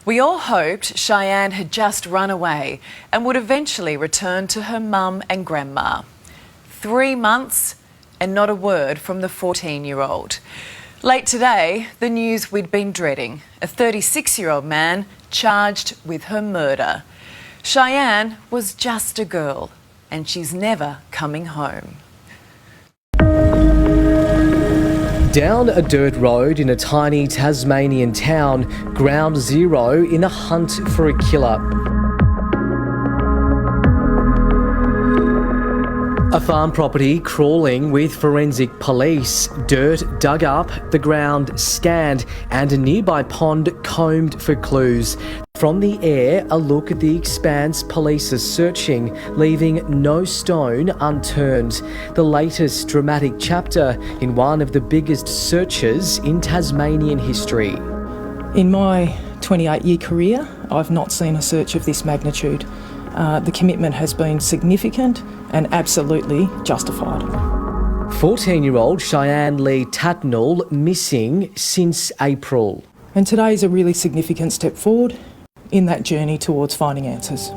We all hoped Shyanne had just run away and would eventually return to her mum and grandma. 3 months and not a word from the 14-year-old. Late today, the news we'd been dreading. A 36-year-old man charged with her murder. Shyanne was just a girl and she's never coming home. Down a dirt road in a tiny Tasmanian town, ground zero in a hunt for a killer. A farm property crawling with forensic police, dirt dug up, the ground scanned and a nearby pond combed for clues. From the air, a look at the expanse police are searching, leaving no stone unturned. The latest dramatic chapter in one of the biggest searches in Tasmanian history. In my 28-year career, I've not seen a search of this magnitude. The commitment has been significant and absolutely justified. 14-year-old Shyanne Lee Tatnell missing since April. And today is a really significant step forward in that journey towards finding answers.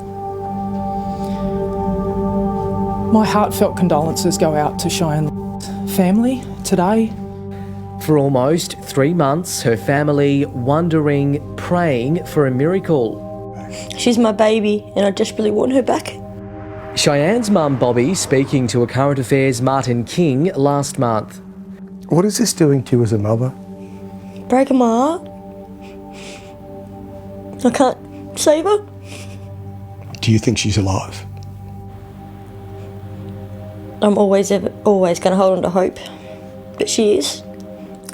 My heartfelt condolences go out to Shyanne's family today. For almost 3 months, her family wondering, praying for a miracle. She's my baby and I desperately want her back. Cheyenne's mum Bobby speaking to a Current Affairs Martin King last month. What is this doing to you as a mother? Breaking my heart. I can't save her. Do you think she's alive? I'm always going to hold on to hope, but she is.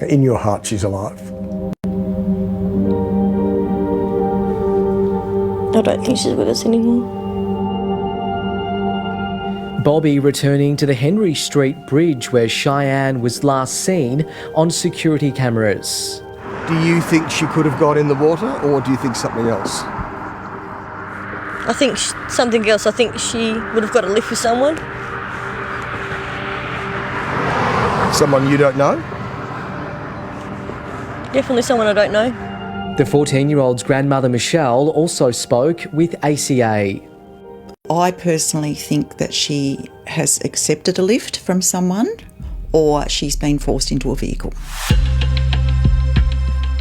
In your heart, she's alive. I don't think she's with us anymore. Bobby returning to the Henry Street Bridge where Shyanne was last seen on security cameras. Do you think she could have got in the water, or do you think something else? I think something else. I think she would have got a lift with someone. Someone you don't know? Definitely someone I don't know. The 14-year-old's grandmother Michelle also spoke with ACA. I personally think that she has accepted a lift from someone or she's been forced into a vehicle.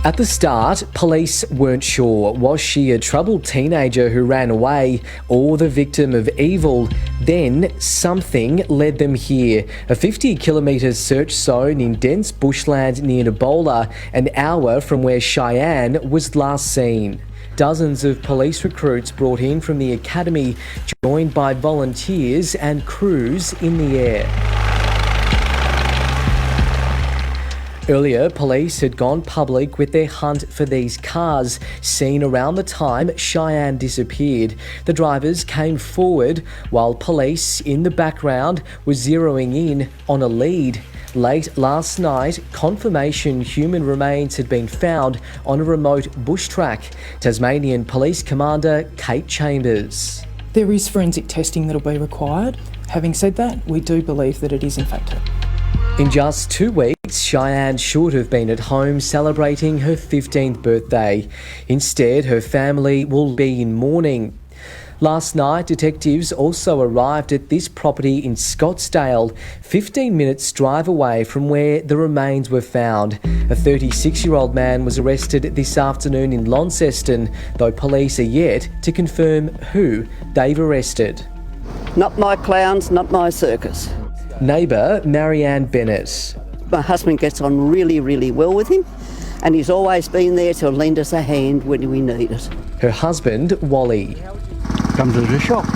At the start, police weren't sure. Was she a troubled teenager who ran away or the victim of evil? Then something led them here. A 50-kilometre search zone in dense bushland near Ebola, an hour from where Shyanne was last seen. Dozens of police recruits brought in from the academy, joined by volunteers and crews in the air. Earlier, police had gone public with their hunt for these cars, seen around the time Shyanne disappeared. The drivers came forward while police in the background were zeroing in on a lead. Late last night, confirmation human remains had been found on a remote bush track. Tasmanian Police Commander Kate Chambers. There is forensic testing that will be required. Having said that, we do believe that it is in fact her. In just 2 weeks, Shyanne should have been at home celebrating her 15th birthday. Instead, her family will be in mourning. Last night, detectives also arrived at this property in Scottsdale, 15 minutes drive away from where the remains were found. A 36-year-old man was arrested this afternoon in Launceston, though police are yet to confirm who they've arrested. Not my clowns, not my circus. Neighbour Marianne Bennett. My husband gets on really, really well with him, and he's always been there to lend us a hand when we need it. Her husband, Wally. Comes as a shock.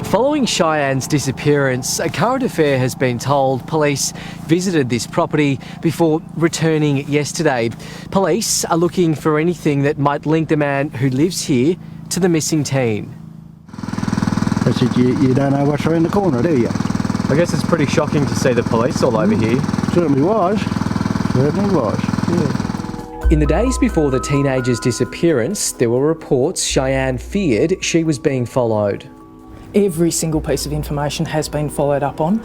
Following Cheyenne's disappearance, a current affair has been told police visited this property before returning yesterday. Police are looking for anything that might link the man who lives here to the missing teen. I said, you don't know what's around the corner, do you? I guess it's pretty shocking to see the police all over here. Certainly was. Yeah. In the days before the teenager's disappearance, there were reports Shyanne feared she was being followed. Every single piece of information has been followed up on.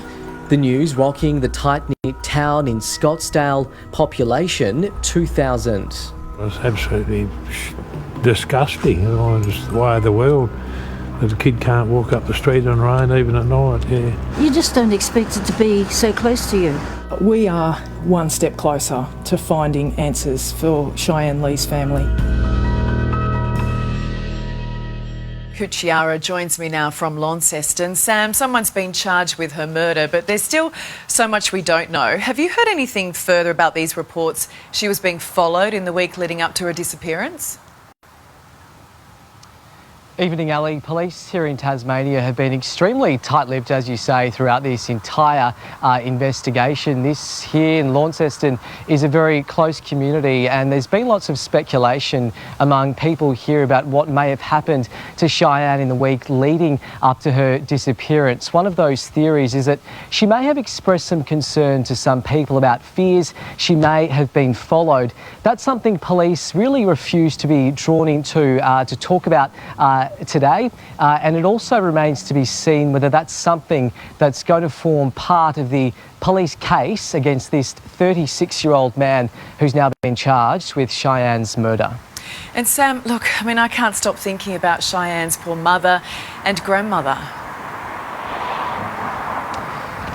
The news rocking the tight-knit town in Scottsdale, population 2,000. It's absolutely disgusting. You know, it's the way of the world. That a kid can't walk up the street in rain even at night, yeah. You just don't expect it to be so close to you. We are one step closer to finding answers for Shyanne Lee's family. Kuchiara joins me now from Launceston. Sam, someone's been charged with her murder, but there's still so much we don't know. Have you heard anything further about these reports she was being followed in the week leading up to her disappearance? Evening, Ali. Police here in Tasmania have been extremely tight-lipped, as you say, throughout this entire investigation. This here in Launceston is a very close community, and there's been lots of speculation among people here about what may have happened to Shyanne in the week leading up to her disappearance. One of those theories is that she may have expressed some concern to some people about fears she may have been followed. That's something police really refuse to be drawn into to talk about today, and it also remains to be seen whether that's something that's going to form part of the police case against this 36-year-old man who's now been charged with Shyanne's murder. And Sam, look, I mean, I can't stop thinking about Cheyenne's poor mother and grandmother.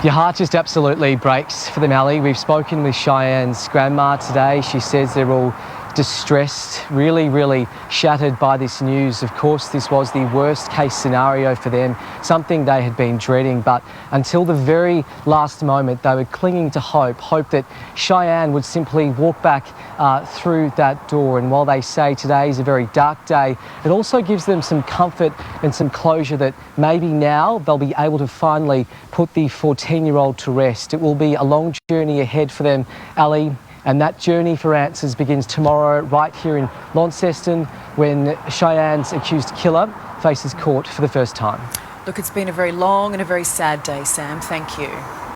Your heart just absolutely breaks for them, Ali. We've spoken with Cheyenne's grandma today. She says they're all distressed, really shattered by this news. Of course, this was the worst case scenario for them, something they had been dreading, but until the very last moment they were clinging to hope that Shyanne would simply walk back through that door. And while they say today is a very dark day, it also gives them some comfort and some closure that maybe now they'll be able to finally put the 14-year-old to rest. It will be a long journey ahead for them, Ali. And that journey for answers begins tomorrow right here in Launceston when Cheyenne's accused killer faces court for the first time. Look, it's been a very long and a very sad day, Sam. Thank you.